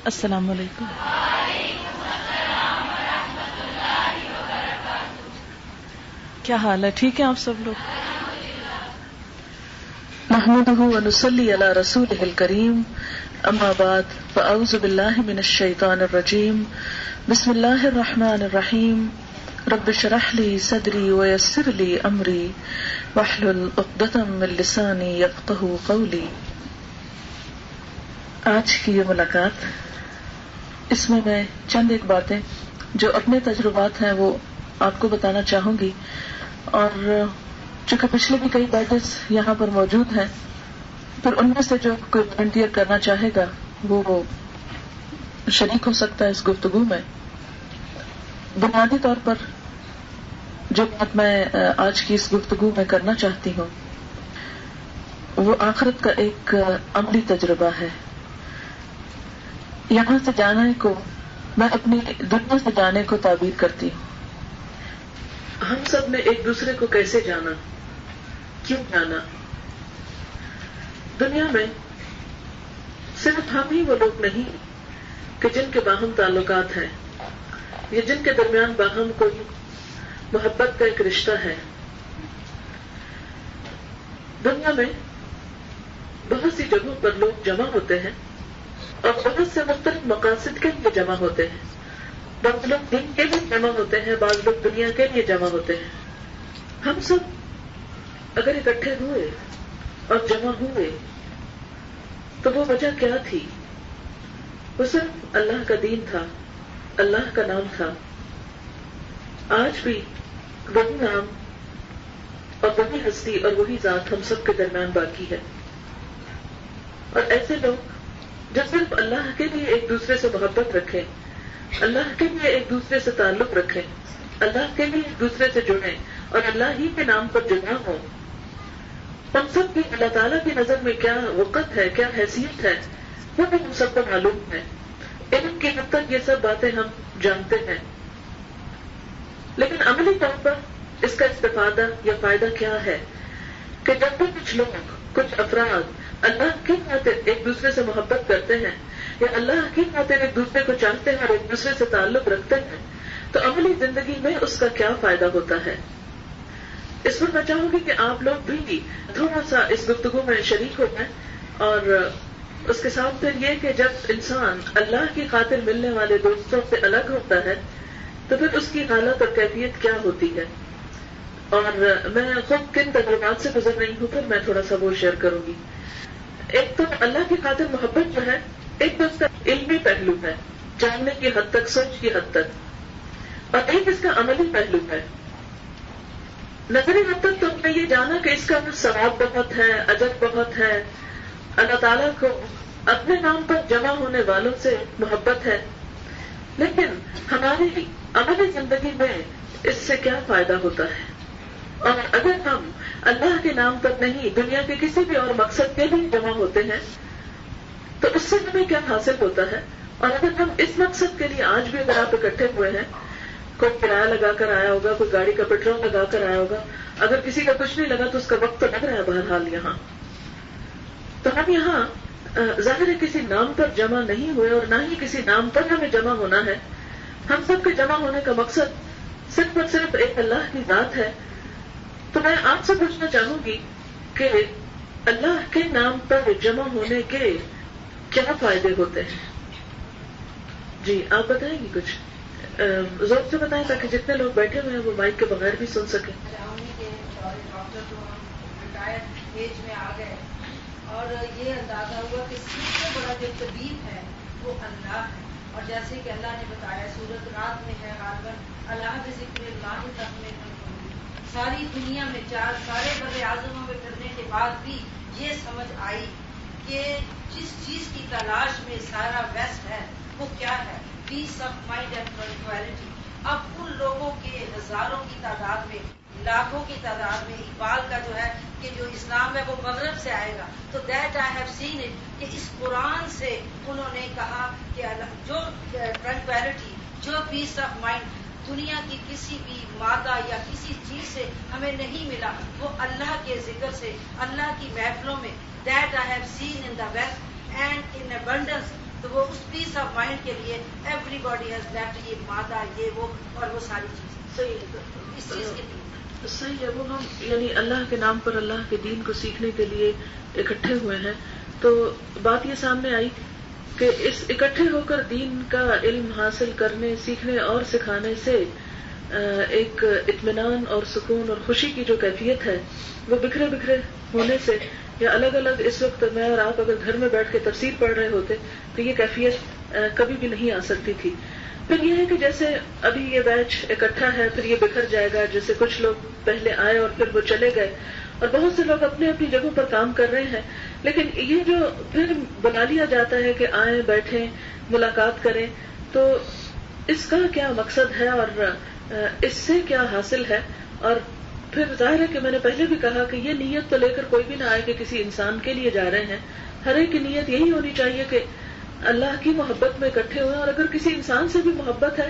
السلام علیکم. کیا حال ہے؟ ٹھیک ہے آپ سب لوگ؟ نحمده ونصلي على رسوله الكريم اما بعد فاعوذ بالله من الشيطان الرجيم بسم الله الرحمن الرحيم رب اشرح لي صدري ويسر لي امري واحلل عقدة من لساني يفقهوا قولي. آج کی یہ ملاقات، اس میں میں چند ایک باتیں جو اپنے تجربات ہیں وہ آپ کو بتانا چاہوں گی، اور چونکہ پچھلے بھی کئی بیچز یہاں پر موجود ہیں، پھر ان میں سے جو کوئی والنٹیئر کرنا چاہے گا وہ شریک ہو سکتا ہے اس گفتگو میں. بنیادی طور پر جو بات میں آج کی اس گفتگو میں کرنا چاہتی ہوں وہ آخرت کا ایک عملی تجربہ ہے. یہاں سے جانے کو میں اپنی دنیا سے جانے کو تعبیر کرتی ہوں. ہم سب نے ایک دوسرے کو کیسے جانا، کیوں جانا؟ دنیا میں صرف ہم ہی وہ لوگ نہیں کہ جن کے باہم تعلقات ہیں یا جن کے درمیان باہم کوئی محبت کا ایک رشتہ ہے. دنیا میں بہت سی جگہوں پر لوگ جمع ہوتے ہیں اور بہت سے مختلف مقاصد کے لیے جمع ہوتے ہیں. بعض لوگ دین کے لیے جمع ہوتے ہیں، بعض لوگ دنیا کے لیے جمع ہوتے ہیں. ہم سب اگر اکٹھے ہوئے اور جمع ہوئے تو وہ وجہ کیا تھی؟ وہ صرف اللہ کا دین تھا، اللہ کا نام تھا. آج بھی وہی نام اور وہی ہستی اور وہی ذات ہم سب کے درمیان باقی ہے. اور ایسے لوگ جو صرف اللہ کے لیے ایک دوسرے سے محبت رکھیں، اللہ کے لیے ایک دوسرے سے تعلق رکھیں، اللہ کے لیے ایک دوسرے سے جڑیں اور اللہ ہی کے نام پر جمع ہوں، ہم سب کی اللہ تعالیٰ کی نظر میں کیا وقت ہے، کیا حیثیت ہے، وہ بھی ہم سب کو معلوم ہے. علم کی حد تک یہ سب باتیں ہم جانتے ہیں، لیکن عملی طور پر اس کا استفادہ یا فائدہ کیا ہے کہ جب بھی کچھ لوگ، کچھ افراد اللہ کی خاطر ایک دوسرے سے محبت کرتے ہیں یا اللہ کی خاطر ایک دوسرے کو چاہتے ہیں اور ایک دوسرے سے تعلق رکھتے ہیں تو عملی زندگی میں اس کا کیا فائدہ ہوتا ہے. اس پر میں چاہوں گی کہ آپ لوگ بھی تھوڑا سا اس گفتگو میں شریک ہو جائیں، اور اس کے ساتھ پھر یہ کہ جب انسان اللہ کی خاطر ملنے والے دوستوں سے الگ ہوتا ہے تو پھر اس کی حالت اور کیفیت کیا ہوتی ہے. اور میں خود کن تجربات سے گزر رہی ہوں پھر میں تھوڑا سا وہ شیئر کروں گی. ایک تو اللہ کی خاطر محبت جو ہے، ایک تو اس کا علمی پہلو ہے، جاننے کی حد تک، سوچ کی حد تک، اور ایک اس کا عملی پہلو ہے. نظری حد تک تو ہم نے یہ جانا کہ اس کا ثواب بہت ہے، اجر بہت ہے، اللہ تعالیٰ کو اپنے نام پر جمع ہونے والوں سے محبت ہے. لیکن ہماری عملی زندگی میں اس سے کیا فائدہ ہوتا ہے؟ اور اگر ہم اللہ کے نام پر نہیں دنیا کے کسی بھی اور مقصد کے لیے جمع ہوتے ہیں تو اس سے ہمیں کیا حاصل ہوتا ہے؟ اور اگر ہم اس مقصد کے لیے آج بھی اگر آپ اکٹھے ہوئے ہیں، کوئی کرایہ لگا کر آیا ہوگا، کوئی گاڑی کا پیٹرول لگا کر آیا ہوگا، اگر کسی کا کچھ نہیں لگا تو اس کا وقت تو لگ رہا ہے بہرحال یہاں. تو ہم یہاں ظاہر ہے کسی نام پر جمع نہیں ہوئے اور نہ ہی کسی نام پر ہمیں جمع ہونا ہے. ہم سب کے جمع ہونے کا مقصد صرف اور صرف ایک اللہ کی ذات ہے. تو میں آپ سے پوچھنا چاہوں گی کہ اللہ کے نام پر جمع ہونے کے کیا فائدے ہوتے ہیں؟ جی آپ بتائیں گی کچھ؟ زور سے بتائیں تاکہ جتنے لوگ بیٹھے ہوئے ہیں وہ مائک کے بغیر بھی سن سکیں. ایج میں آ گئے اور یہ اندازہ ہوا کہ سب سے بڑا جو طبیب ہے وہ اللہ ہے. اور جیسے کہ اللہ نے بتایا سورۃ رات میں ہے غالباً اللہ بذکر اللہ تطمئن القلوب. ساری دنیا میں سارے بر اعظموں میں پھرنے کے بعد بھی یہ سمجھ آئی کہ جس چیز کی تلاش میں سارا ویسٹ ہے وہ کیا ہے؟ پیس آف مائنڈ اینڈ ٹرانکویلٹی. اب ان لوگوں کے ہزاروں کی تعداد میں، لاکھوں کی تعداد میں اقبال کا جو ہے کہ جو اسلام ہے وہ مغرب سے آئے گا، تو that I have seen it کہ اس قرآن سے انہوں نے کہا کہ جو ٹرانکویلٹی، جو پیس آف مائنڈ دنیا کی کسی بھی مادہ یا کسی چیز سے ہمیں نہیں ملا، وہ اللہ کے ذکر سے، اللہ کی محفلوں میں. That I have seen in the West and in abundance تو وہ اس پیس آف مائنڈ کے لیے ایوری باڈی ہیز لیفٹ یہ مادہ یہ وہ اور وہ ساری چیزیں صحیح اس چیز کے لیے صحیح ہے. وہ ہم یعنی اللہ کے نام پر اللہ کے دین کو سیکھنے کے لیے اکٹھے ہوئے ہیں. تو بات یہ سامنے آئی کہ اس اکٹھے ہو کر دین کا علم حاصل کرنے سیکھنے اور سکھانے سے ایک اطمینان اور سکون اور خوشی کی جو کیفیت ہے وہ بکھرے بکھرے ہونے سے یا الگ الگ اس وقت میں اور آپ اگر گھر میں بیٹھ کے تفسیر پڑھ رہے ہوتے تو یہ کیفیت کبھی بھی نہیں آ سکتی تھی. پھر یہ ہے کہ جیسے ابھی یہ بیچ اکٹھا ہے پھر یہ بکھر جائے گا. جیسے کچھ لوگ پہلے آئے اور پھر وہ چلے گئے اور بہت سے لوگ اپنی اپنی جگہوں پر کام کر رہے ہیں. لیکن یہ جو پھر بنا لیا جاتا ہے کہ آئیں بیٹھیں ملاقات کریں تو اس کا کیا مقصد ہے اور اس سے کیا حاصل ہے. اور پھر ظاہر ہے کہ میں نے پہلے بھی کہا کہ یہ نیت تو لے کر کوئی بھی نہ آئے کہ کسی انسان کے لیے جا رہے ہیں. ہر ایک کی نیت یہی ہونی چاہیے کہ اللہ کی محبت میں اکٹھے ہوئے. اور اگر کسی انسان سے بھی محبت ہے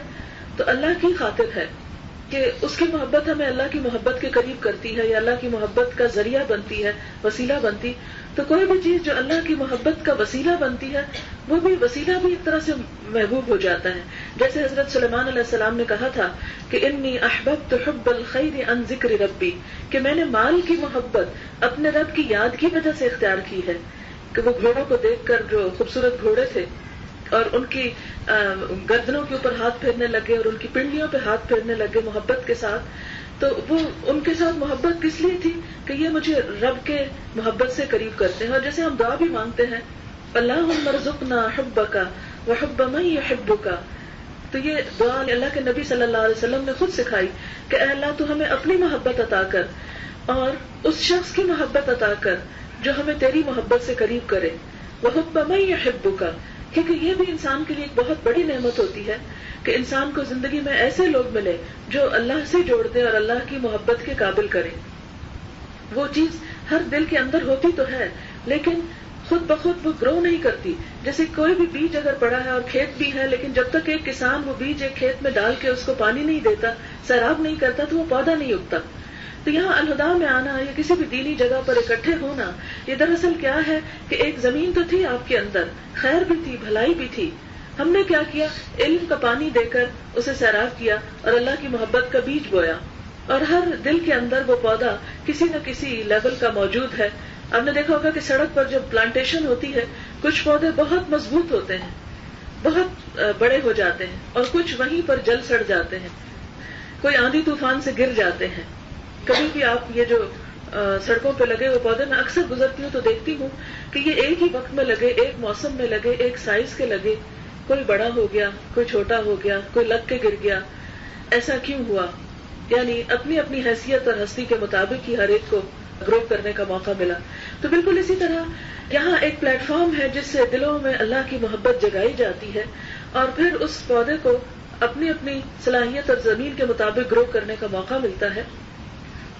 تو اللہ کی خاطر ہے کہ اس کی محبت ہمیں اللہ کی محبت کے قریب کرتی ہے یا اللہ کی محبت کا ذریعہ بنتی ہے وسیلہ بنتی. تو کوئی بھی چیز جو اللہ کی محبت کا وسیلہ بنتی ہے وہ بھی وسیلہ بھی ایک طرح سے محبوب ہو جاتا ہے. جیسے حضرت سلیمان علیہ السلام نے کہا تھا کہ انی احببت حب الخیر عن ذکر ربی، کہ میں نے مال کی محبت اپنے رب کی یاد کی وجہ سے اختیار کی ہے. کہ وہ گھوڑوں کو دیکھ کر جو خوبصورت گھوڑے تھے اور ان کی گردنوں کے اوپر ہاتھ پھیرنے لگے اور ان کی پنڈلیوں پہ ہاتھ پھیرنے لگے محبت کے ساتھ. تو وہ ان کے ساتھ محبت کس لیے تھی کہ یہ مجھے رب کے محبت سے قریب کرتے ہیں. اور جیسے ہم دعا بھی مانگتے ہیں اللہم ارزقنا حبک وحب من یحبک، تو یہ دعا اللہ کے نبی صلی اللہ علیہ وسلم نے خود سکھائی کہ اے اللہ تو ہمیں اپنی محبت عطا کر اور اس شخص کی محبت عطا کر جو ہمیں تیری محبت سے قریب کرے. وحب من یحبک، کیونکہ یہ بھی انسان کے لیے ایک بہت بڑی نعمت ہوتی ہے کہ انسان کو زندگی میں ایسے لوگ ملے جو اللہ سے جوڑ دیں اور اللہ کی محبت کے قابل کریں. وہ چیز ہر دل کے اندر ہوتی تو ہے لیکن خود بخود وہ گرو نہیں کرتی. جیسے کوئی بھی بیج اگر پڑا ہے اور کھیت بھی ہے لیکن جب تک ایک کسان وہ بیج ایک کھیت میں ڈال کے اس کو پانی نہیں دیتا سیراب نہیں کرتا تو وہ پودا نہیں اگتا. تو یہاں الہدا میں آنا یا کسی بھی دینی جگہ پر اکٹھے ہونا یہ دراصل کیا ہے کہ ایک زمین تو تھی آپ کے اندر، خیر بھی تھی بھلائی بھی تھی. ہم نے کیا کیا؟ علم کا پانی دے کر اسے سیراب کیا اور اللہ کی محبت کا بیج بویا. اور ہر دل کے اندر وہ پودا کسی نہ کسی لیول کا موجود ہے. آپ نے دیکھا ہوگا کہ سڑک پر جب پلانٹیشن ہوتی ہے کچھ پودے بہت مضبوط ہوتے ہیں، بہت بڑے ہو جاتے ہیں اور کچھ وہیں پر جل سڑ جاتے ہیں، کوئی آندھی طوفان سے گر جاتے ہیں. کبھی بھی آپ یہ جو سڑکوں پہ لگے ہوئے پودے میں اکثر گزرتی ہوں تو دیکھتی ہوں کہ یہ ایک ہی وقت میں لگے، ایک موسم میں لگے، ایک سائز کے لگے، کوئی بڑا ہو گیا کوئی چھوٹا ہو گیا کوئی لگ کے گر گیا. ایسا کیوں ہوا؟ یعنی اپنی اپنی حیثیت اور ہستی کے مطابق ہی ہر ایک کو گرو کرنے کا موقع ملا. تو بالکل اسی طرح یہاں ایک پلیٹ فارم ہے جس سے دلوں میں اللہ کی محبت جگائی جاتی ہے اور پھر اس پودے کو اپنی اپنی صلاحیت اور زمین کے مطابق گرو کرنے کا موقع ملتا ہے.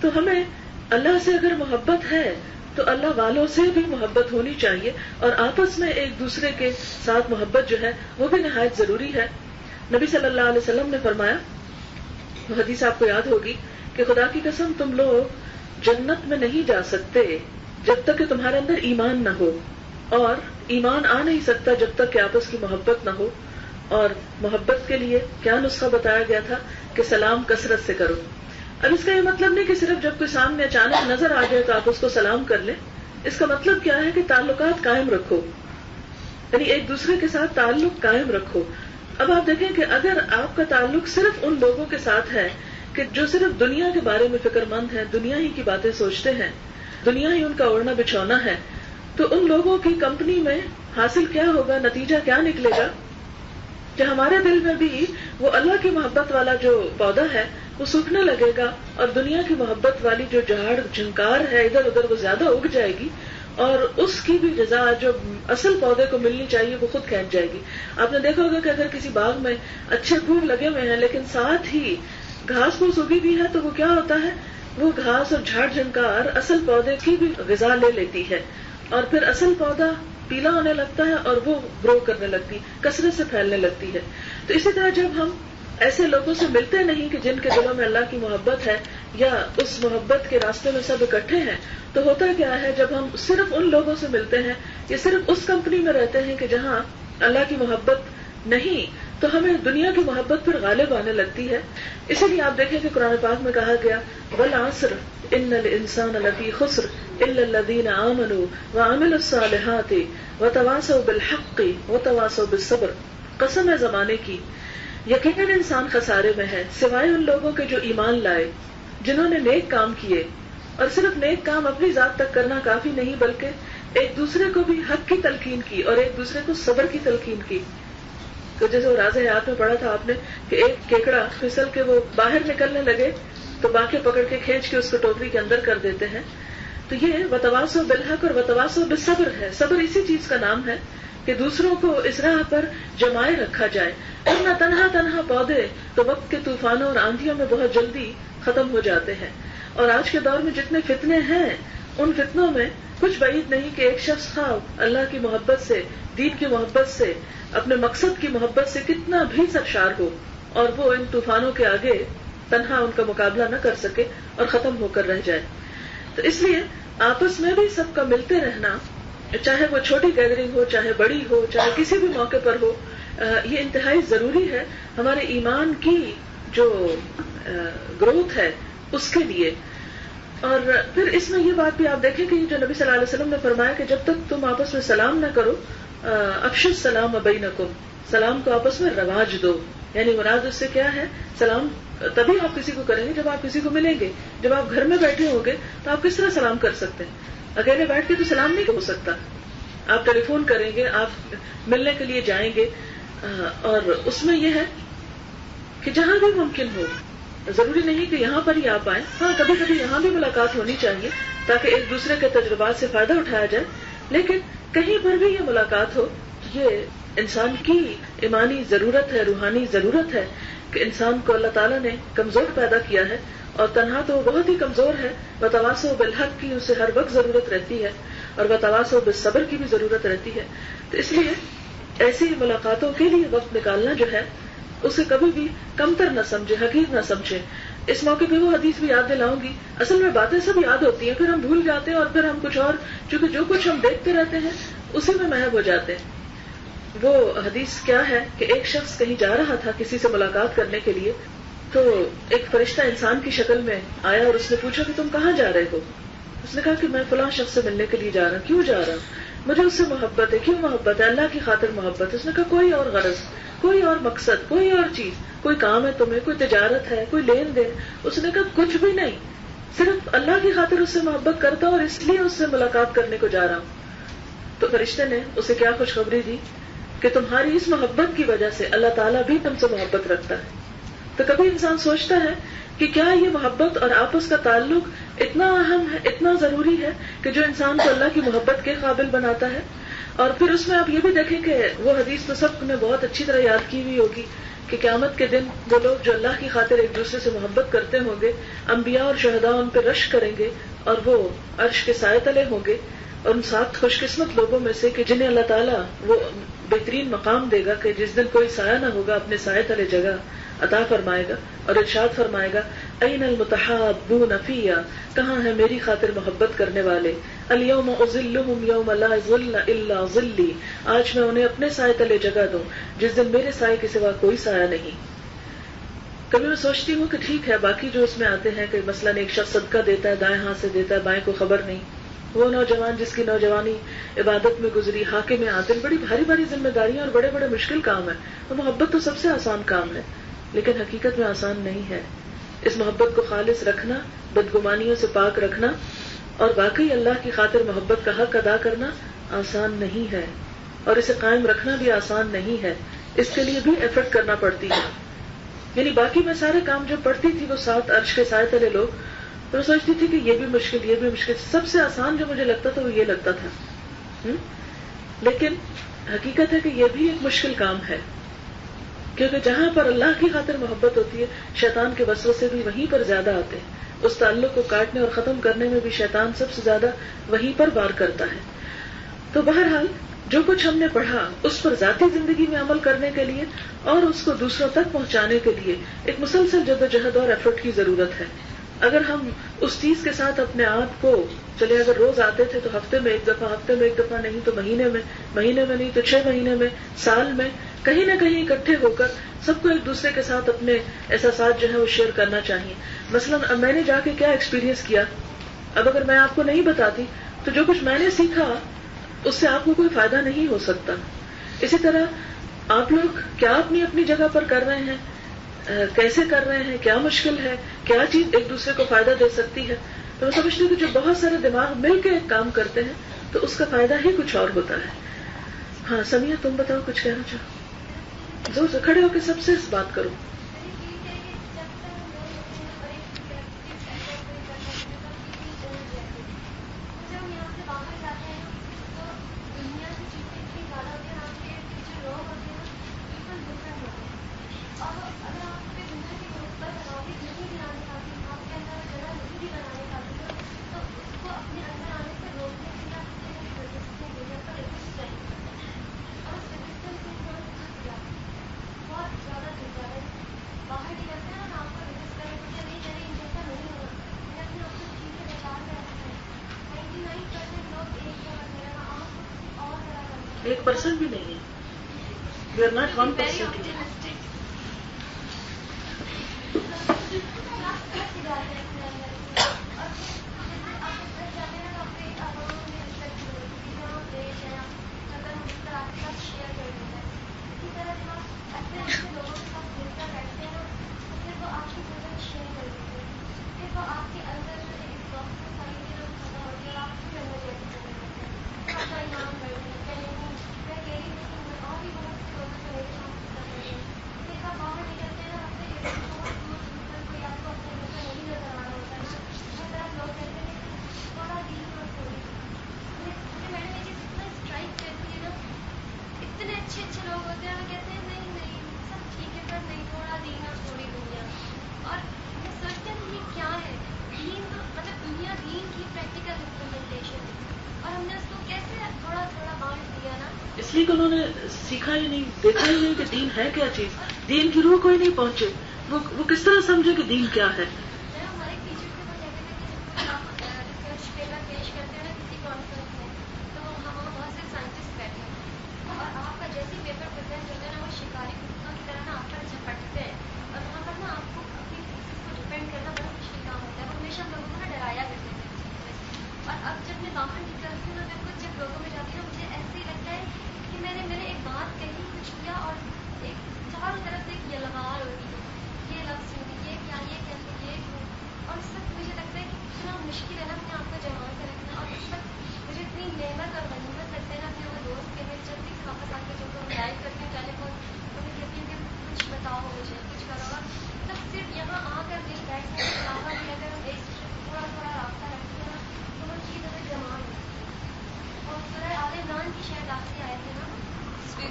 تو ہمیں اللہ سے اگر محبت ہے تو اللہ والوں سے بھی محبت ہونی چاہیے اور آپس میں ایک دوسرے کے ساتھ محبت جو ہے وہ بھی نہایت ضروری ہے. نبی صلی اللہ علیہ وسلم نے فرمایا، وہ حدیث آپ کو یاد ہوگی، کہ خدا کی قسم تم لوگ جنت میں نہیں جا سکتے جب تک کہ تمہارے اندر ایمان نہ ہو، اور ایمان آ نہیں سکتا جب تک کہ آپس کی محبت نہ ہو. اور محبت کے لیے کیا نسخہ بتایا گیا تھا کہ سلام کثرت سے کرو. اب اس کا یہ مطلب نہیں کہ صرف جب کوئی سامنے اچانک نظر آ جائے تو آپ اس کو سلام کر لیں. اس کا مطلب کیا ہے کہ تعلقات قائم رکھو، یعنی ایک دوسرے کے ساتھ تعلق قائم رکھو. اب آپ دیکھیں کہ اگر آپ کا تعلق صرف ان لوگوں کے ساتھ ہے کہ جو صرف دنیا کے بارے میں فکر مند ہیں، دنیا ہی کی باتیں سوچتے ہیں، دنیا ہی ان کا اوڑھنا بچھونا ہے، تو ان لوگوں کی کمپنی میں حاصل کیا ہوگا، نتیجہ کیا نکلے گا کہ ہمارے دل میں بھی وہ اللہ کی محبت والا جو پودا ہے وہ سوکھنے لگے گا اور دنیا کی محبت والی جو جھاڑ جھنکار ہے ادھر ادھر وہ زیادہ اگ جائے گی اور اس کی بھی غذا جو اصل پودے کو ملنی چاہیے وہ خود کھینچ جائے گی. آپ نے دیکھا ہوگا کہ اگر کسی باغ میں اچھے پھول لگے ہوئے ہیں لیکن ساتھ ہی گھاس پھوس اگی بھی ہے تو وہ کیا ہوتا ہے، وہ گھاس اور جھاڑ جھنکار اصل پودے کی بھی غذا لے لیتی ہے اور پھر اصل پودا پیلا ہونے لگتا ہے اور وہ گرو کرنے لگتی، کثرت سے پھیلنے لگتی ہے. تو اسی طرح جب ہم ایسے لوگوں سے ملتے نہیں کہ جن کے دلوں میں اللہ کی محبت ہے یا اس محبت کے راستے میں سب اکٹھے ہیں، تو ہوتا کیا ہے جب ہم صرف ان لوگوں سے ملتے ہیں یا صرف اس کمپنی میں رہتے ہیں کہ جہاں اللہ کی محبت نہیں تو ہمیں دنیا کی محبت پر غالب آنے لگتی ہے. اسی لیے آپ دیکھیں کہ قرآن پاک میں کہا گیا والعصر ان الانسان لفی خسر الا الذین آمنوا وعملوا الصالحات وتواصوا بالحق وتواصوا بالصبر. قسم ہے زمانے کی، یقیناً انسان خسارے میں ہے سوائے ان لوگوں کے جو ایمان لائے، جنہوں نے نیک کام کیے. اور صرف نیک کام اپنی ذات تک کرنا کافی نہیں بلکہ ایک دوسرے کو بھی حق کی تلقین کی اور ایک دوسرے کو صبر کی تلقین کی. تو جیسے وہ راز حیات میں پڑھا تھا آپ نے کہ ایک کیکڑا پھسل کے وہ باہر نکلنے لگے تو باقی پکڑ کے کھینچ کے اس کو ٹوکری کے اندر کر دیتے ہیں. تو یہ وتواصوا بالحق اور وتواصوا بالصبر ہے. صبر اسی چیز کا نام ہے کہ دوسروں کو اس راہ پر جمائے رکھا جائے. ورنہ تنہا تنہا پودے تو وقت کے طوفانوں اور آندھیوں میں بہت جلدی ختم ہو جاتے ہیں. اور آج کے دور میں جتنے فتنے ہیں ان فتنوں میں کچھ بعید نہیں کہ ایک شخص خواہ اللہ کی محبت سے، دین کی محبت سے، اپنے مقصد کی محبت سے کتنا بھی سرشار ہو اور وہ ان طوفانوں کے آگے تنہا ان کا مقابلہ نہ کر سکے اور ختم ہو کر رہ جائے. تو اس لیے آپس میں بھی سب کا ملتے رہنا، چاہے وہ چھوٹی گیدرنگ ہو، چاہے بڑی ہو، چاہے کسی بھی موقع پر ہو، یہ انتہائی ضروری ہے ہمارے ایمان کی جو گروتھ ہے اس کے لیے. اور پھر اس میں یہ بات بھی آپ دیکھیں کہ جو نبی صلی اللہ علیہ وسلم نے فرمایا کہ جب تک تم آپس میں سلام نہ کرو افشوا السلام بینکم، سلام کو آپس میں رواج دو. یعنی مراد اس سے کیا ہے؟ سلام تبھی آپ کسی کو کریں گے جب آپ کسی کو ملیں گے. جب آپ گھر میں بیٹھے ہوں گے تو آپ کس طرح سلام کر سکتے ہیں؟ اکیلے بیٹھ کے تو سلام نہیں ہو سکتا. آپ ٹیلی فون کریں گے، آپ ملنے کے لیے جائیں گے، اور اس میں یہ ہے کہ جہاں بھی ممکن ہو، ضروری نہیں کہ یہاں پر ہی آپ آئیں، ہاں کبھی کبھی یہاں بھی ملاقات ہونی چاہیے تاکہ ایک دوسرے کے تجربات سے فائدہ اٹھایا جائے. لیکن کہیں پر بھی یہ ملاقات ہو، یہ انسان کی ایمانی ضرورت ہے، روحانی ضرورت ہے کہ انسان کو اللہ تعالیٰ نے کمزور پیدا کیا ہے اور تنہا تو وہ بہت ہی کمزور ہے. وتواصوا بالحق کی اسے ہر وقت ضرورت رہتی ہے اور وتواصوا بالصبر کی بھی ضرورت رہتی ہے. تو اس لیے ایسی ملاقاتوں کے لیے وقت نکالنا جو ہے اسے کبھی بھی کمتر نہ سمجھے، حقیر نہ سمجھے. اس موقع پہ وہ حدیث بھی یاد دلاؤں گی. اصل میں باتیں سب یاد ہوتی ہیں، پھر ہم بھول جاتے ہیں اور پھر ہم کچھ اور، چونکہ جو کچھ ہم دیکھتے رہتے ہیں اسی میں محو ہو جاتے ہیں. وہ حدیث کیا ہے کہ ایک شخص کہیں جا رہا تھا کسی سے ملاقات کرنے کے لیے، تو ایک فرشتہ انسان کی شکل میں آیا اور اس نے پوچھا کہ تم کہاں جا رہے ہو؟ اس نے کہا کہ میں فلاں شخص سے ملنے کے لیے جا رہا ہوں. کیوں جا رہا ہوں؟ مجھے اس سے محبت ہے. کیوں محبت ہے؟ اللہ کی خاطر محبت ہے. اس نے کہا کوئی اور غرض، کوئی اور مقصد، کوئی اور چیز، کوئی کام ہے تمہیں، کوئی تجارت ہے، کوئی لین دین؟ اس نے کہا کچھ بھی نہیں، صرف اللہ کی خاطر اس سے محبت کرتا ہوں اور اس لیے اس سے ملاقات کرنے کو جا رہا ہوں. تو فرشتے نے اسے کیا خوشخبری دی کہ تمہاری اس محبت کی وجہ سے اللہ تعالیٰ بھی تم سے محبت رکھتا ہے. تو کبھی انسان سوچتا ہے کہ کیا یہ محبت اور آپس کا تعلق اتنا اہم ہے، اتنا ضروری ہے کہ جو انسان کو اللہ کی محبت کے قابل بناتا ہے. اور پھر اس میں آپ یہ بھی دیکھیں کہ وہ حدیث تو سب نے بہت اچھی طرح یاد کی ہوئی ہوگی کہ قیامت کے دن وہ لوگ جو اللہ کی خاطر ایک دوسرے سے محبت کرتے ہوں گے، انبیاء اور شہداء ان پہ رشک کریں گے اور وہ عرش کے سائے تلے ہوں گے. اور ان 7 خوش قسمت لوگوں میں سے کہ جنہیں اللہ تعالیٰ وہ بہترین مقام دے گا کہ جس دن کوئی سایہ نہ ہوگا، اپنے سائے تلے جگہ عطا فرمائے گا اور ارشاد فرمائے گا این المتحابون فیّا، کہاں ہے میری خاطر محبت کرنے والے؟ الیوم اظلہم یوم لا ظل الا ظلی، آج میں انہیں اپنے سائے تلے جگہ دوں جس دن میرے سائے کے سوا کوئی سایہ نہیں. کبھی میں سوچتی ہوں کہ ٹھیک ہے باقی جو اس میں آتے ہیں کہ مثلاً ایک شخص صدقہ دیتا ہے، دائیں ہاتھ سے دیتا ہے، بائیں کو خبر نہیں. وہ نوجوان جس کی نوجوانی عبادت میں گزری، حاکم عادل، بڑی بھاری بھاری ذمہ داریاں اور بڑے بڑے مشکل کام ہیں. وہ محبت تو سب سے آسان کام ہے لیکن حقیقت میں آسان نہیں ہے. اس محبت کو خالص رکھنا، بدگمانیوں سے پاک رکھنا اور واقعی اللہ کی خاطر محبت کا حق ادا کرنا آسان نہیں ہے، اور اسے قائم رکھنا بھی آسان نہیں ہے. اس کے لیے بھی ایفرٹ کرنا پڑتی ہے. یعنی باقی میں سارے کام جو پڑھتی تھی وہ 7 عرش کے سائے تلے لوگ، تو میں سوچتی تھی کہ یہ بھی مشکل، یہ بھی مشکل. سب سے آسان جو مجھے لگتا تھا وہ یہ لگتا تھا. لیکن حقیقت ہے کہ یہ بھی ایک مشکل کام ہے، کیونکہ جہاں پر اللہ کی خاطر محبت ہوتی ہے شیطان کے وسوسے بھی وہیں پر زیادہ آتے ہیں. اس تعلق کو کاٹنے اور ختم کرنے میں بھی شیطان سب سے زیادہ وہیں پر وار کرتا ہے. تو بہرحال جو کچھ ہم نے پڑھا اس پر ذاتی زندگی میں عمل کرنے کے لیے اور اس کو دوسروں تک پہنچانے کے لیے ایک مسلسل جدوجہد اور ایفرٹ کی ضرورت ہے. اگر ہم اس چیز کے ساتھ اپنے آپ کو چلے، اگر روز آتے تھے تو ہفتے میں ایک دفعہ نہیں تو مہینے میں نہیں تو 6 مہینے میں، سال میں، کہیں نہ کہیں اکٹھے ہو کر سب کو ایک دوسرے کے ساتھ اپنے احساسات جو ہے وہ شیئر کرنا چاہیے. مثلا اب میں نے جا کے کیا ایکسپیرینس کیا، اب اگر میں آپ کو نہیں بتاتی تو جو کچھ میں نے سیکھا اس سے آپ کو کوئی فائدہ نہیں ہو سکتا. اسی طرح آپ لوگ کیا اپنی اپنی جگہ پر کر رہے ہیں، کیسے کر رہے ہیں، کیا مشکل ہے، کیا چیز ایک دوسرے کو فائدہ دے سکتی ہے. تو میں سمجھتی ہوں کہ جو بہت سارے دماغ مل کے کام کرتے ہیں تو اس کا فائدہ ہی کچھ اور ہوتا ہے. ہاں سمیہ تم بتاؤ، کچھ کہنا چاہو؟ زور سے کھڑے ہو کے سب سے اس بات کرو. ایک پرسن بھی نہیں ہے. We are not 1%. اس لیے کہ انہوں نے سیکھا ہی نہیں، دیکھا ہی نہیں کہ دین ہے کیا چیز، دین کی روح کوئی نہیں پہنچے. وہ کس طرح سمجھے کہ دین کیا ہے.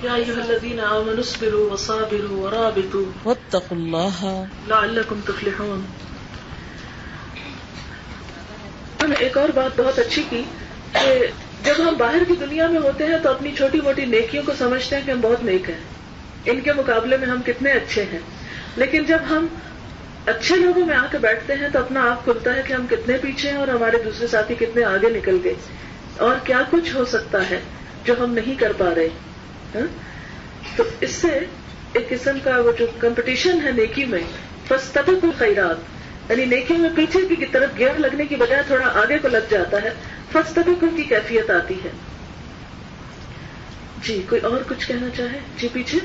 یا ایھا الذین آمنوا اصبروا وصابروا ورابطوا واتقوا اللہ لعلکم تفلحون. ہم نے ایک اور بات بہت اچھی کی کہ جب ہم باہر کی دنیا میں ہوتے ہیں تو اپنی چھوٹی موٹی نیکیوں کو سمجھتے ہیں کہ ہم بہت نیک ہیں، ان کے مقابلے میں ہم کتنے اچھے ہیں. لیکن جب ہم اچھے لوگوں میں آ کے بیٹھتے ہیں تو اپنا آپ کھلتا ہے کہ ہم کتنے پیچھے ہیں اور ہمارے دوسرے ساتھی کتنے آگے نکل گئے اور کیا کچھ ہو سکتا ہے جو ہم نہیں کر پا رہے. تو اس سے ایک قسم کا وہ جو کمپٹیشن ہے نیکی میں، فاستبقوا الخیرات، یعنی نیکی میں پیچھے کی طرف گیئر لگنے کی بجائے تھوڑا آگے کو لگ جاتا ہے، فاستبقوا کی کیفیت آتی ہے. جی کوئی اور کچھ کہنا چاہے؟ جی پیچھے.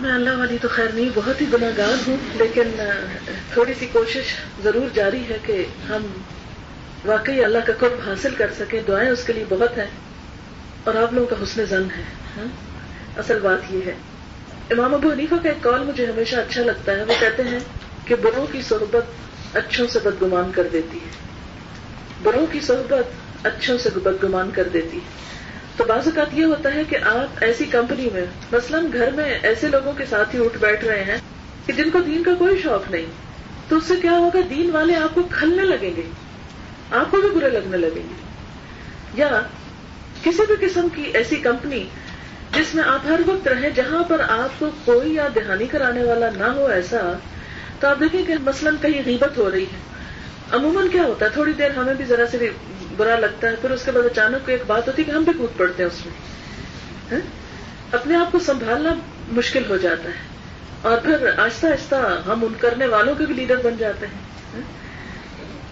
میں اللہ والی تو خیر نہیں، بہت ہی گناہگار ہوں، لیکن تھوڑی سی کوشش ضرور جاری ہے کہ ہم واقعی اللہ کا قرب حاصل کر سکیں. دعائیں اس کے لیے بہت ہیں اور آپ لوگوں کا حسن ظن ہے. اصل بات یہ ہے. امام ابو حنیفہ کا ایک قول مجھے ہمیشہ اچھا لگتا ہے. وہ کہتے ہیں کہ بروں کی صحبت اچھوں سے بدگمان کر دیتی ہے. بروں کی صحبت اچھوں سے بدگمان کر دیتی ہے. تو بعض اوقات یہ ہوتا ہے کہ آپ ایسی کمپنی میں، مثلاً گھر میں ایسے لوگوں کے ساتھ ہی اٹھ بیٹھ رہے ہیں کہ جن کو دین کا کوئی شوق نہیں، تو اس سے کیا ہوگا، دین والے آپ کو کھلنے لگیں گے، آپ کو بھی برے لگنے لگیں گے. یا کسی بھی قسم کی ایسی کمپنی جس میں آپ ہر وقت رہیں، جہاں پر آپ کو کوئی یاد دہانی کرانے والا نہ ہو، ایسا تو آپ دیکھیں کہ مثلاً کہیں غیبت ہو رہی ہے. عموماً کیا ہوتا ہے، تھوڑی دیر ہمیں بھی ذرا سے برا لگتا ہے، پھر اس کے بعد اچانک کوئی ایک بات ہوتی ہے کہ ہم بھی کود پڑتے ہیں اس میں. اپنے آپ کو سنبھالنا مشکل ہو جاتا ہے اور پھر آہستہ آہستہ ہم ان کرنے والوں کے بھی لیڈر بن جاتے ہیں.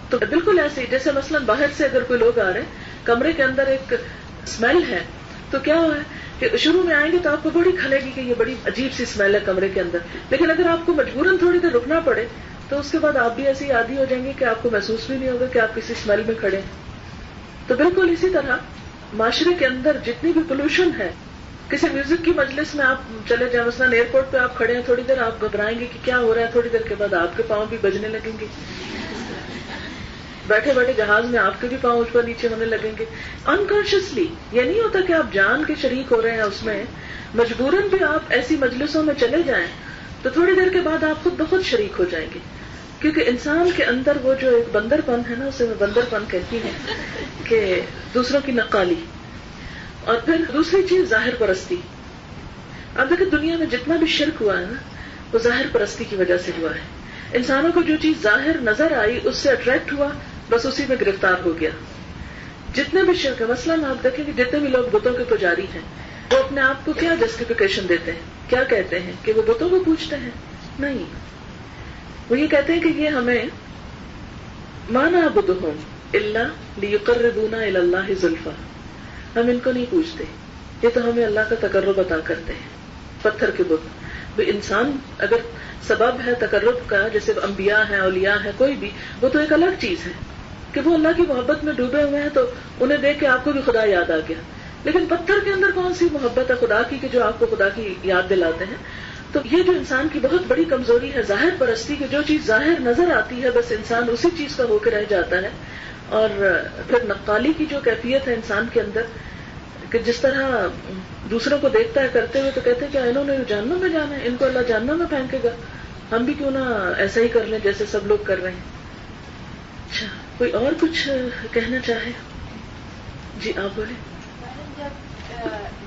تو بالکل ایسے ہی جیسے مثلاً باہر سے اگر کوئی لوگ آ رہے ہیں، کمرے کے اندر ایک اسمیل ہے، تو کیا ہوا ہے کہ شروع میں آئیں گے تو آپ کو بڑی کھلے گی کہ یہ بڑی عجیب سی اسمیل ہے کمرے کے اندر. لیکن اگر آپ کو مجبوراً تھوڑی دیر رکنا پڑے تو اس کے بعد آپ بھی ایسی عادی ہو جائیں گے کہ آپ کو محسوس بھی نہیں ہوگا کہ آپ کسی اسمیل میں کھڑے ہیں. تو بالکل اسی طرح معاشرے کے اندر جتنی بھی پولوشن ہے، کسی میوزک کی مجلس میں آپ چلے جائیں، مثلاً ایئرپورٹ پہ آپ کھڑے ہیں، تھوڑی دیر آپ گھبرائیں گے کہ کیا ہو رہا ہے، تھوڑی دیر کے بعد آپ کے پاؤں بھی بجنے لگیں گے. بیٹھے بیٹھے جہاز میں آپ کے بھی پاؤں اوپر نیچے ہونے لگیں گے انکانشیسلی. یہ نہیں ہوتا کہ آپ جان کے شریک ہو رہے ہیں اس میں، مجبوراً بھی آپ ایسی مجلسوں میں چلے جائیں تو تھوڑی دیر کے بعد آپ خود بخود شریک ہو جائیں گے. کیونکہ انسان کے اندر وہ جو ایک بندر پن ہے نا، اسے میں بندر پن کہتی ہوں، کہ دوسروں کی نقالی. اور پھر دوسری چیز ظاہر پرستی. اب دیکھیں دنیا میں جتنا بھی شرک ہوا ہے نا، وہ ظاہر پرستی کی وجہ سے ہوا ہے. انسانوں کو جو چیز ظاہر نظر آئی اس سے اٹریکٹ ہوا، بس اسی میں گرفتار ہو گیا. جتنے بھی شرک ہے، مثلاً آپ دیکھیں کہ جتنے بھی لوگ بتوں کے پجاری ہیں، وہ اپنے آپ کو کیا جسٹیفیکیشن دیتے ہیں، کیا کہتے ہیں کہ وہ بتوں کو پوجتے ہیں؟ نہیں، وہ یہ کہتے ہیں کہ یہ ہمیں ما نعبدہم الا لیقربونا الی اللہ زلفی، ہم ان کو نہیں پوجتے، یہ تو ہمیں اللہ کا تقرب عطا کرتے ہیں. پتھر کے بت بھی انسان اگر سبب ہے تقرب کا، جیسے انبیاء ہیں، اولیاء ہیں، کوئی بھی، وہ تو ایک الگ چیز ہے کہ وہ اللہ کی محبت میں ڈوبے ہوئے ہیں تو انہیں دیکھ کے آپ کو بھی خدا یاد آ گیا. لیکن پتھر کے اندر کون سی محبت ہے خدا کی کہ جو آپ کو خدا کی یاد دلاتے ہیں؟ تو یہ جو انسان کی بہت بڑی کمزوری ہے، ظاہر پرستی کی. جو چیز ظاہر نظر آتی ہے بس انسان اسی چیز کا ہو کے رہ جاتا ہے. اور پھر نقالی کی جو کیفیت ہے انسان کے اندر، کہ جس طرح دوسروں کو دیکھتا ہے کرتے ہوئے تو کہتے ہیں کہ انہوں نے جہنم میں جانا ہے، ان کو اللہ جہنم میں پھینکے گا، ہم بھی کیوں نہ ایسا ہی کر لیں جیسے سب لوگ کر رہے ہیں. اچھا، کوئی اور کچھ کہنا چاہے؟ جی آپ بولیں.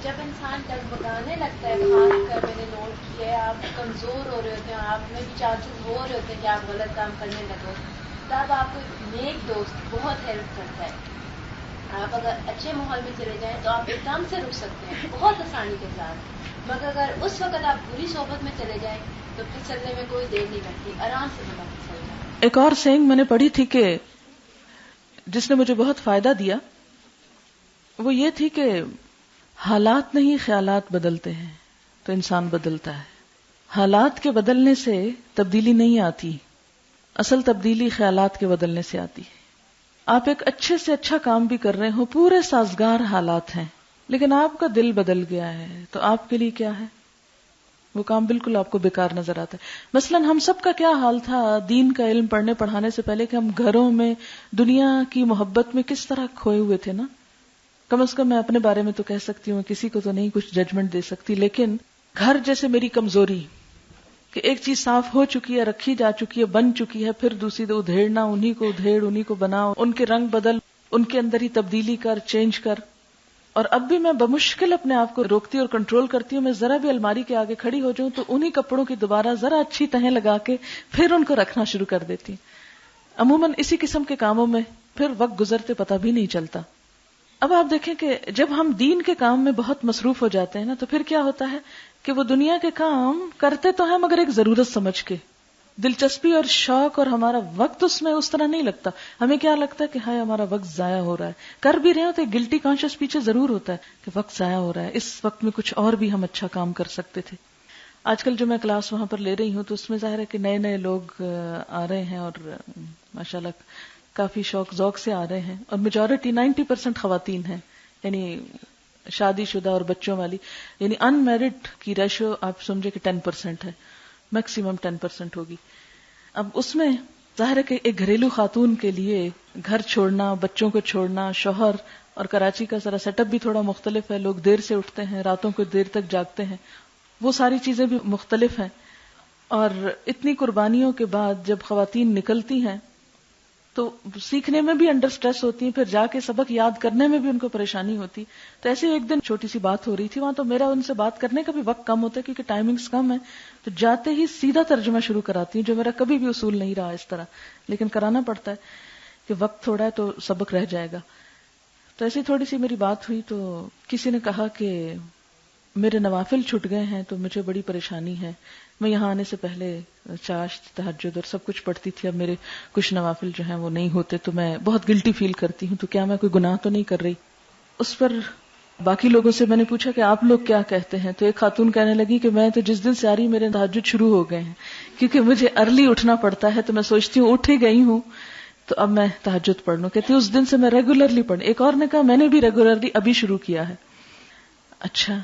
جب انسان ڈگمگانے لگتا ہے، خاص کر میں نے نوٹ کیا ہے، آپ کمزور ہو رہے ہوتے ہیں، آپ میں بھی چانسز ہو رہے ہوتے ہیں کہ آپ غلط کام کرنے لگو، تب آپ کو نیک دوست بہت ہیلپ کرتا ہے. آپ اگر اچھے ماحول میں چلے جائیں تو آپ ایک دم سے رک سکتے ہیں بہت آسانی کے ساتھ، مگر اگر اس وقت آپ بری صحبت میں چلے جائیں تو پھر چلنے میں کوئی دیر نہیں لگتی، آرام سے بنا کے چل جائیں. ایک اور سینگ میں نے پڑھی تھی کہ جس نے مجھے بہت فائدہ دیا، وہ یہ تھی کہ حالات نہیں خیالات بدلتے ہیں تو انسان بدلتا ہے. حالات کے بدلنے سے تبدیلی نہیں آتی، اصل تبدیلی خیالات کے بدلنے سے آتی ہے. آپ ایک اچھے سے اچھا کام بھی کر رہے ہو، پورے سازگار حالات ہیں، لیکن آپ کا دل بدل گیا ہے تو آپ کے لیے کیا ہے؟ وہ کام بالکل آپ کو بیکار نظر آتا ہے. مثلا ہم سب کا کیا حال تھا دین کا علم پڑھنے پڑھانے سے پہلے کہ ہم گھروں میں دنیا کی محبت میں کس طرح کھوئے ہوئے تھے نا. کم از کم میں اپنے بارے میں تو کہہ سکتی ہوں، کسی کو تو نہیں کچھ ججمنٹ دے سکتی، لیکن گھر جیسے میری کمزوری کہ ایک چیز صاف ہو چکی ہے، رکھی جا چکی ہے، بن چکی ہے، پھر دوسری تو ادھیڑنا، انہی کو ادھیڑ، انہی کو بنا، ان کے رنگ بدل، ان کے اندر ہی تبدیلی کر، چینج کر. اور اب بھی میں بمشکل اپنے آپ کو روکتی اور کنٹرول کرتی ہوں. میں ذرا بھی الماری کے آگے کھڑی ہو جاؤں تو انہی کپڑوں کی دوبارہ ذرا اچھی تہیں لگا کے پھر ان کو رکھنا شروع کر دیتی. عموماً اسی قسم کے کاموں میں پھر وقت گزرتے پتہ بھی نہیں چلتا. اب آپ دیکھیں کہ جب ہم دین کے کام میں بہت مصروف ہو جاتے ہیں نا، تو پھر کیا ہوتا ہے کہ وہ دنیا کے کام کرتے تو ہیں مگر ایک ضرورت سمجھ کے، دلچسپی اور شوق، اور ہمارا وقت اس میں اس طرح نہیں لگتا. ہمیں کیا لگتا ہے کہ ہائے ہمارا وقت ضائع ہو رہا ہے. کر بھی رہے ہو تو گلٹی کانشیس پیچھے ضرور ہوتا ہے کہ وقت ضائع ہو رہا ہے، اس وقت میں کچھ اور بھی ہم اچھا کام کر سکتے تھے. آج کل جو میں کلاس وہاں پر لے رہی ہوں تو اس میں ظاہر ہے کہ نئے نئے لوگ آ رہے ہیں اور ماشاءاللہ کافی شوق ذوق سے آ رہے ہیں، اور میجورٹی 90% خواتین ہیں، یعنی شادی شدہ اور بچوں والی، یعنی ان میرڈ کی ریشو آپ سمجھے کہ 10% ہے، میکسیمم 10% ہوگی. اب اس میں ظاہر ہے کہ ایک گھریلو خاتون کے لیے گھر چھوڑنا، بچوں کو چھوڑنا، شوہر، اور کراچی کا ذرا سیٹ اپ بھی تھوڑا مختلف ہے، لوگ دیر سے اٹھتے ہیں، راتوں کو دیر تک جاگتے ہیں، وہ ساری چیزیں بھی مختلف ہیں. اور اتنی قربانیوں کے بعد جب خواتین نکلتی ہیں تو سیکھنے میں بھی انڈر سٹریس ہوتی ہیں، پھر جا کے سبق یاد کرنے میں بھی ان کو پریشانی ہوتی. تو ایسے ایک دن چھوٹی سی بات ہو رہی تھی وہاں، تو میرا ان سے بات کرنے کا بھی وقت کم ہوتا ہے کیونکہ ٹائمنگز کم ہے، تو جاتے ہی سیدھا ترجمہ شروع کراتی ہوں، جو میرا کبھی بھی اصول نہیں رہا اس طرح، لیکن کرانا پڑتا ہے کہ وقت تھوڑا ہے تو سبق رہ جائے گا. تو ایسی تھوڑی سی میری بات ہوئی تو کسی نے کہا کہ میرے نوافل چھٹ گئے ہیں تو مجھے بڑی پریشانی ہے، میں یہاں آنے سے پہلے چاشت، تہجد اور سب کچھ پڑھتی تھی، اب میرے کچھ نوافل جو ہیں وہ نہیں ہوتے تو میں بہت گلٹی فیل کرتی ہوں، تو کیا میں کوئی گناہ تو نہیں کر رہی؟ اس پر باقی لوگوں سے میں نے پوچھا کہ آپ لوگ کیا کہتے ہیں، تو ایک خاتون کہنے لگی کہ میں تو جس دن سے آ رہی میرے تہجد شروع ہو گئے ہیں، کیونکہ مجھے ارلی اٹھنا پڑتا ہے، تو میں سوچتی ہوں اٹھ ہی گئی ہوں تو اب میں تہجد پڑھ لوں. کہتی اس دن سے میں ریگولرلی پڑھ. ایک اور نے کہا میں نے بھی ریگولرلی ابھی شروع کیا ہے. اچھا،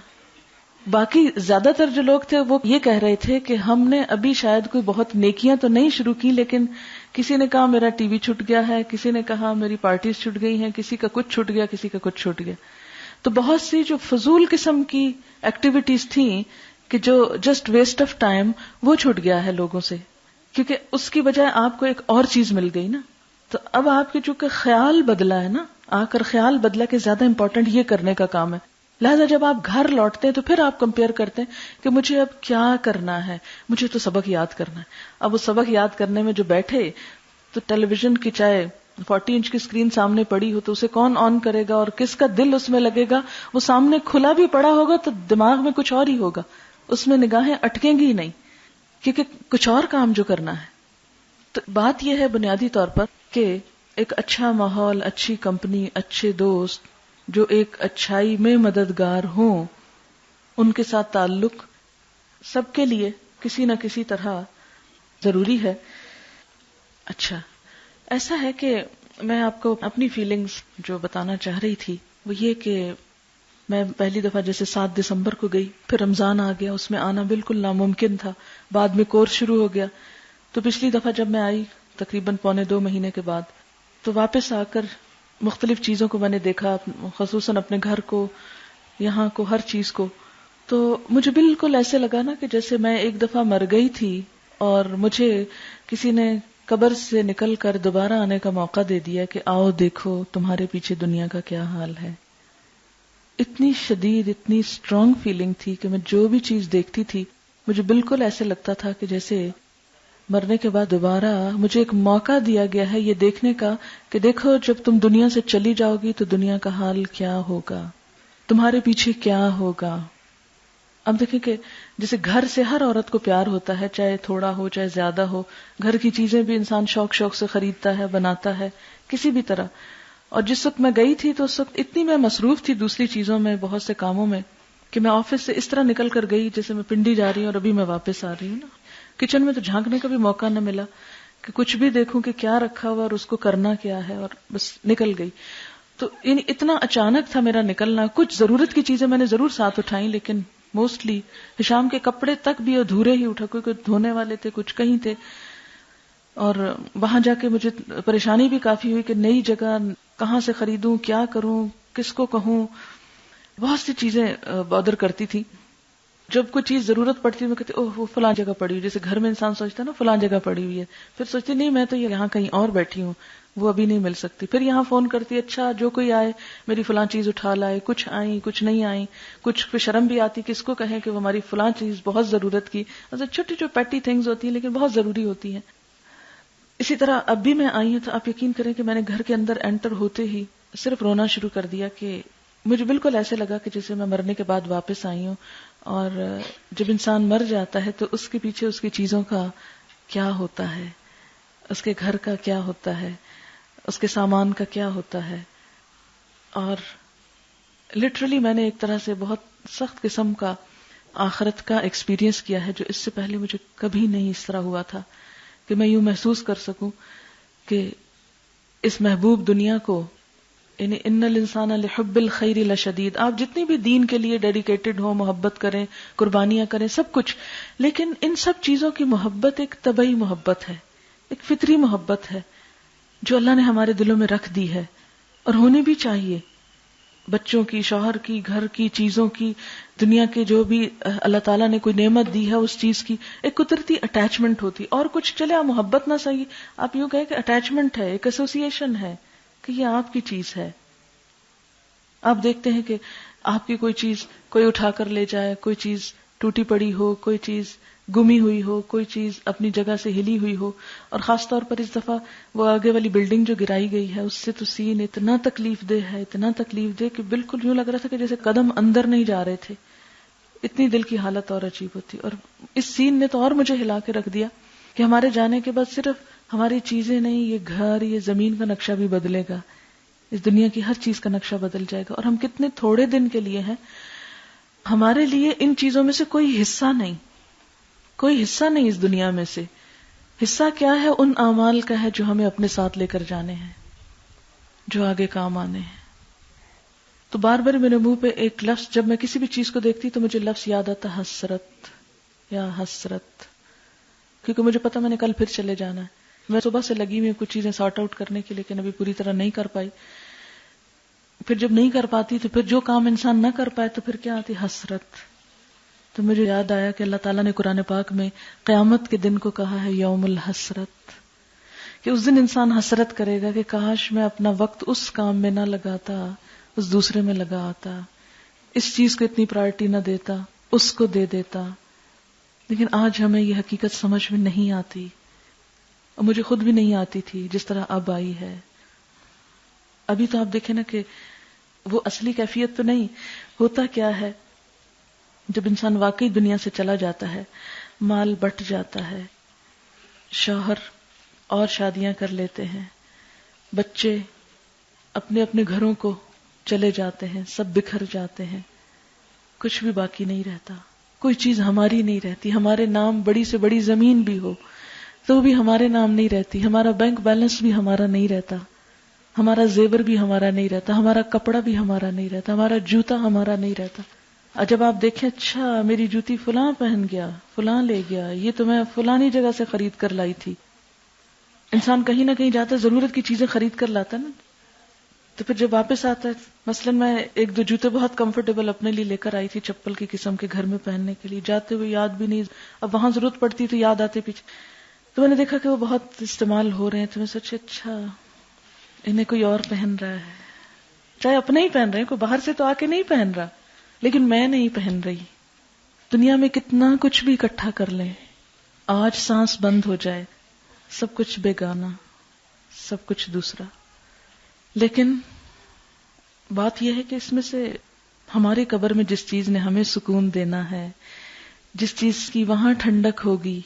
باقی زیادہ تر جو لوگ تھے وہ یہ کہہ رہے تھے کہ ہم نے ابھی شاید کوئی بہت نیکیاں تو نہیں شروع کی، لیکن کسی نے کہا میرا ٹی وی چھٹ گیا ہے، کسی نے کہا میری پارٹیز چھٹ گئی ہیں، کسی کا کچھ چھٹ گیا، کسی کا کچھ چھٹ گیا. تو بہت سی جو فضول قسم کی ایکٹیویٹیز تھیں کہ جو جسٹ ویسٹ آف ٹائم، وہ چھٹ گیا ہے لوگوں سے، کیونکہ اس کی بجائے آپ کو ایک اور چیز مل گئی نا. تو اب آپ کے چونکہ خیال بدلا ہے نا، آ کر خیال بدلا کہ زیادہ امپورٹنٹ یہ کرنے کا کام ہے، لہذا جب آپ گھر لوٹتے ہیں تو پھر آپ کمپیئر کرتے ہیں کہ مجھے اب کیا کرنا ہے، مجھے تو سبق یاد کرنا ہے. اب وہ سبق یاد کرنے میں جو بیٹھے تو ٹیلی ویژن کی چاہے 40 انچ کی اسکرین سامنے پڑی ہو تو اسے کون آن کرے گا اور کس کا دل اس میں لگے گا؟ وہ سامنے کھلا بھی پڑا ہوگا تو دماغ میں کچھ اور ہی ہوگا، اس میں نگاہیں اٹکیں گی نہیں کیونکہ کچھ اور کام جو کرنا ہے. تو بات یہ ہے بنیادی طور پر کہ ایک اچھا ماحول، اچھی کمپنی، اچھے دوست جو ایک اچھائی میں مددگار ہوں، ان کے ساتھ تعلق سب کے لیے کسی نہ کسی طرح ضروری ہے. اچھا، ایسا ہے کہ میں آپ کو اپنی فیلنگز جو بتانا چاہ رہی تھی وہ یہ کہ میں پہلی دفعہ جیسے 7 دسمبر کو گئی، پھر رمضان آ گیا، اس میں آنا بالکل ناممکن تھا، بعد میں کورس شروع ہو گیا. تو پچھلی دفعہ جب میں آئی تقریباً 1.25 مہینے کے بعد، تو واپس آ کر مختلف چیزوں کو میں نے دیکھا، خصوصاً اپنے گھر کو، یہاں کو، ہر چیز کو. تو مجھے بالکل ایسے لگا نا کہ جیسے میں ایک دفعہ مر گئی تھی اور مجھے کسی نے قبر سے نکل کر دوبارہ آنے کا موقع دے دیا کہ آؤ دیکھو تمہارے پیچھے دنیا کا کیا حال ہے. اتنی شدید، اتنی اسٹرانگ فیلنگ تھی کہ میں جو بھی چیز دیکھتی تھی مجھے بالکل ایسے لگتا تھا کہ جیسے مرنے کے بعد دوبارہ مجھے ایک موقع دیا گیا ہے یہ دیکھنے کا کہ دیکھو جب تم دنیا سے چلی جاؤ گی تو دنیا کا حال کیا ہوگا، تمہارے پیچھے کیا ہوگا. اب دیکھیں کہ جیسے گھر سے ہر عورت کو پیار ہوتا ہے، چاہے تھوڑا ہو چاہے زیادہ ہو، گھر کی چیزیں بھی انسان شوق شوق سے خریدتا ہے، بناتا ہے کسی بھی طرح. اور جس وقت میں گئی تھی تو اس وقت اتنی میں مصروف تھی دوسری چیزوں میں، بہت سے کاموں میں، کہ میں آفس سے اس طرح نکل کر گئی جیسے میں پنڈی جا رہی ہوں اور ابھی میں واپس آ رہی ہوں نا. کچن میں تو جھانکنے کا بھی موقع نہ ملا کہ کچھ بھی دیکھوں کہ کیا رکھا ہوا اور اس کو کرنا کیا ہے، اور بس نکل گئی. تو یعنی اتنا اچانک تھا میرا نکلنا. کچھ ضرورت کی چیزیں میں نے ضرور ساتھ اٹھائیں، لیکن موسٹلی ہشام کے کپڑے تک بھی ادھورے ہی اٹھا، کوئی دھونے والے تھے، کچھ کہیں تھے. اور وہاں جا کے مجھے پریشانی بھی کافی ہوئی کہ نئی جگہ کہاں سے خریدوں، کیا کروں، کس کو کہوں. بہت سی چیزیں بادر کرتی تھی. جب کوئی چیز ضرورت پڑتی میں کہتی اوہ وہ فلاں جگہ پڑی ہوئی، جیسے گھر میں انسان سوچتا ہے نا فلاں جگہ پڑی ہوئی ہے، پھر سوچتی نہیں میں تو یہاں کہیں اور بیٹھی ہوں، وہ ابھی نہیں مل سکتی. پھر یہاں فون کرتی اچھا جو کوئی آئے میری فلاں چیز اٹھا لائے. کچھ آئیں کچھ نہیں آئیں، کچھ پہ شرم بھی آتی کس کو کہیں کہ وہ ہماری فلاں چیز بہت ضرورت کی. چھوٹی جو پیٹی تھنگز ہوتی ہیں لیکن بہت ضروری ہوتی ہیں. اسی طرح اب بھی میں آئی ہوں تو آپ یقین کریں کہ میں نے گھر کے اندر انٹر ہوتے ہی صرف رونا شروع کر دیا کہ مجھے بالکل ایسے لگا کہ جیسے میں مرنے کے بعد واپس آئی ہوں. اور جب انسان مر جاتا ہے تو اس کے پیچھے اس کی چیزوں کا کیا ہوتا ہے، اس کے گھر کا کیا ہوتا ہے، اس کے سامان کا کیا ہوتا ہے. اور لٹرلی میں نے ایک طرح سے بہت سخت قسم کا آخرت کا ایکسپیرینس کیا ہے جو اس سے پہلے مجھے کبھی نہیں اس طرح ہوا تھا کہ میں یوں محسوس کر سکوں کہ اس محبوب دنیا کو، یعنی ان الانسان لحب الخیر لشدید، آپ جتنی بھی دین کے لیے ڈیڈیکیٹڈ ہو، محبت کریں، قربانیاں کریں، سب کچھ، لیکن ان سب چیزوں کی محبت ایک طبعی محبت ہے، ایک فطری محبت ہے جو اللہ نے ہمارے دلوں میں رکھ دی ہے اور ہونی بھی چاہیے. بچوں کی، شوہر کی، گھر کی، چیزوں کی، دنیا کے جو بھی اللہ تعالیٰ نے کوئی نعمت دی ہے اس چیز کی ایک قدرتی اٹیچمنٹ ہوتی. اور کچھ چلے آپ محبت نہ صحیح، آپ یوں کہیں کہ اٹیچمنٹ ہے، ایک ایسوسیشن ہے کہ یہ آپ کی چیز ہے. آپ دیکھتے ہیں کہ آپ کی کوئی چیز کوئی اٹھا کر لے جائے، کوئی چیز ٹوٹی پڑی ہو، کوئی چیز گمی ہوئی ہو، کوئی چیز اپنی جگہ سے ہلی ہوئی ہو، اور خاص طور پر اس دفعہ وہ آگے والی بلڈنگ جو گرائی گئی ہے اس سے تو سین اتنا تکلیف دہ ہے، اتنا تکلیف دہ کہ بالکل یوں لگ رہا تھا کہ جیسے قدم اندر نہیں جا رہے تھے، اتنی دل کی حالت اور عجیب ہوتی. اور اس سین نے تو اور مجھے ہلا کے رکھ دیا کہ ہمارے جانے کے بعد صرف ہماری چیزیں نہیں، یہ گھر، یہ زمین کا نقشہ بھی بدلے گا، اس دنیا کی ہر چیز کا نقشہ بدل جائے گا. اور ہم کتنے تھوڑے دن کے لیے ہیں، ہمارے لیے ان چیزوں میں سے کوئی حصہ نہیں، کوئی حصہ نہیں اس دنیا میں سے. حصہ کیا ہے؟ ان اعمال کا ہے جو ہمیں اپنے ساتھ لے کر جانے ہیں، جو آگے کام آنے ہیں. تو بار بار میرے منہ پہ ایک لفظ، جب میں کسی بھی چیز کو دیکھتی تو مجھے لفظ یاد آتا حسرت یا حسرت، کیونکہ مجھے پتا میں نے کل پھر چلے جانا ہے. میں صبح سے لگی ہوئی کچھ چیزیں سارٹ آؤٹ کرنے کے لیے، لیکن ابھی پوری طرح نہیں کر پائی. پھر جب نہیں کر پاتی تو پھر جو کام انسان نہ کر پائے تو پھر کیا آتی؟ حسرت. تو مجھے یاد آیا کہ اللہ تعالیٰ نے قرآن پاک میں قیامت کے دن کو کہا ہے یوم الحسرت، کہ اس دن انسان حسرت کرے گا کہ کاش میں اپنا وقت اس کام میں نہ لگاتا، اس دوسرے میں لگا آتا، اس چیز کو اتنی پرائرٹی نہ دیتا، اس کو دے دیتا. لیکن آج ہمیں یہ حقیقت سمجھ میں نہیں آتی، اور مجھے خود بھی نہیں آتی تھی جس طرح اب آئی ہے. ابھی تو آپ دیکھیں نا کہ وہ اصلی کیفیت تو نہیں. ہوتا کیا ہے جب انسان واقعی دنیا سے چلا جاتا ہے، مال بٹ جاتا ہے، شوہر اور شادیاں کر لیتے ہیں، بچے اپنے اپنے گھروں کو چلے جاتے ہیں، سب بکھر جاتے ہیں، کچھ بھی باقی نہیں رہتا، کوئی چیز ہماری نہیں رہتی. ہمارے نام بڑی سے بڑی زمین بھی ہو تو بھی ہمارے نام نہیں رہتی، ہمارا بینک بیلنس بھی ہمارا نہیں رہتا، ہمارا زیور بھی ہمارا نہیں رہتا، ہمارا کپڑا بھی ہمارا نہیں رہتا، ہمارا جوتا ہمارا نہیں رہتا. اور جب آپ دیکھیں اچھا میری جوتی فلاں پہن گیا، فلاں لے گیا، یہ تو میں فلانی جگہ سے خرید کر لائی تھی. انسان کہیں نہ کہیں جاتا، ضرورت کی چیزیں خرید کر لاتا نا. تو پھر جب واپس آتا ہے، مثلا میں ایک دو جوتے بہت کمفرٹیبل اپنے لیے لے کر آئی تھی، چپل کی قسم کے گھر میں پہننے کے لیے، جاتے ہوئے یاد بھی نہیں، اب وہاں ضرورت پڑتی تو یاد آتے پیچھے. تو میں نے دیکھا کہ وہ بہت استعمال ہو رہے ہیں، تو میں سوچی اچھا انہیں کوئی اور پہن رہا ہے، چاہے اپنے ہی پہن رہے ہیں، کوئی باہر سے تو آ کے نہیں پہن رہا، لیکن میں نہیں پہن رہی. دنیا میں کتنا کچھ بھی اکٹھا کر لیں، آج سانس بند ہو جائے، سب کچھ بیگانہ، سب کچھ دوسرا. لیکن بات یہ ہے کہ اس میں سے ہماری قبر میں جس چیز نے ہمیں سکون دینا ہے، جس چیز کی وہاں ٹھنڈک ہوگی،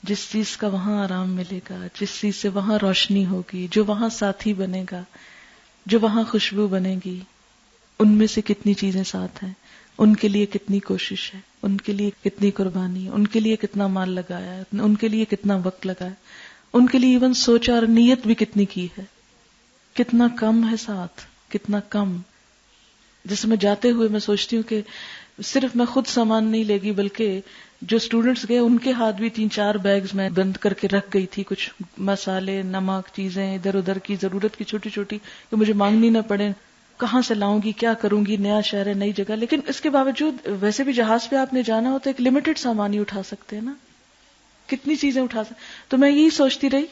جس چیز کا وہاں آرام ملے گا، جس چیز سے وہاں روشنی ہوگی، جو وہاں ساتھی بنے گا، جو وہاں خوشبو بنے گی، ان میں سے کتنی چیزیں ساتھ ہیں، ان کے لیے کتنی کوشش ہے، ان کے لیے کتنی قربانی، ان کے لیے کتنا مال لگایا ہے، ان کے لیے کتنا وقت لگایا، ان کے لیے ایون سوچا اور نیت بھی کتنی کی ہے. کتنا کم ہے ساتھ، کتنا کم. جس میں جاتے ہوئے میں سوچتی ہوں کہ صرف میں خود سامان نہیں لے گی، بلکہ جو اسٹوڈنٹس گئے ان کے ہاتھ بھی 3-4 بیگز میں بند کر کے رکھ گئی تھی، کچھ مسالے، نمک، چیزیں ادھر ادھر کی ضرورت کی چھوٹی چھوٹی کہ مجھے مانگنی نہ پڑے، کہاں سے لاؤں گی، کیا کروں گی، نیا شہر ہے، نئی جگہ. لیکن اس کے باوجود ویسے بھی جہاز پہ آپ نے جانا ہو تو ایک لمیٹڈ سامان ہی اٹھا سکتے ہیں نا، کتنی چیزیں اٹھا سکتے. تو میں یہی سوچتی رہی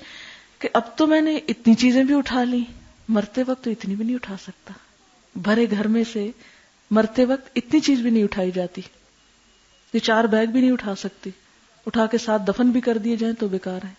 کہ اب تو میں نے اتنی چیزیں بھی اٹھا لی، مرتے وقت تو اتنی بھی نہیں اٹھا سکتا. بھرے گھر میں سے مرتے وقت اتنی چیز بھی نہیں اٹھائی جاتی، یہ 4 بیگ بھی نہیں اٹھا سکتی، اٹھا کے ساتھ دفن بھی کر دیے جائیں تو بیکار ہے.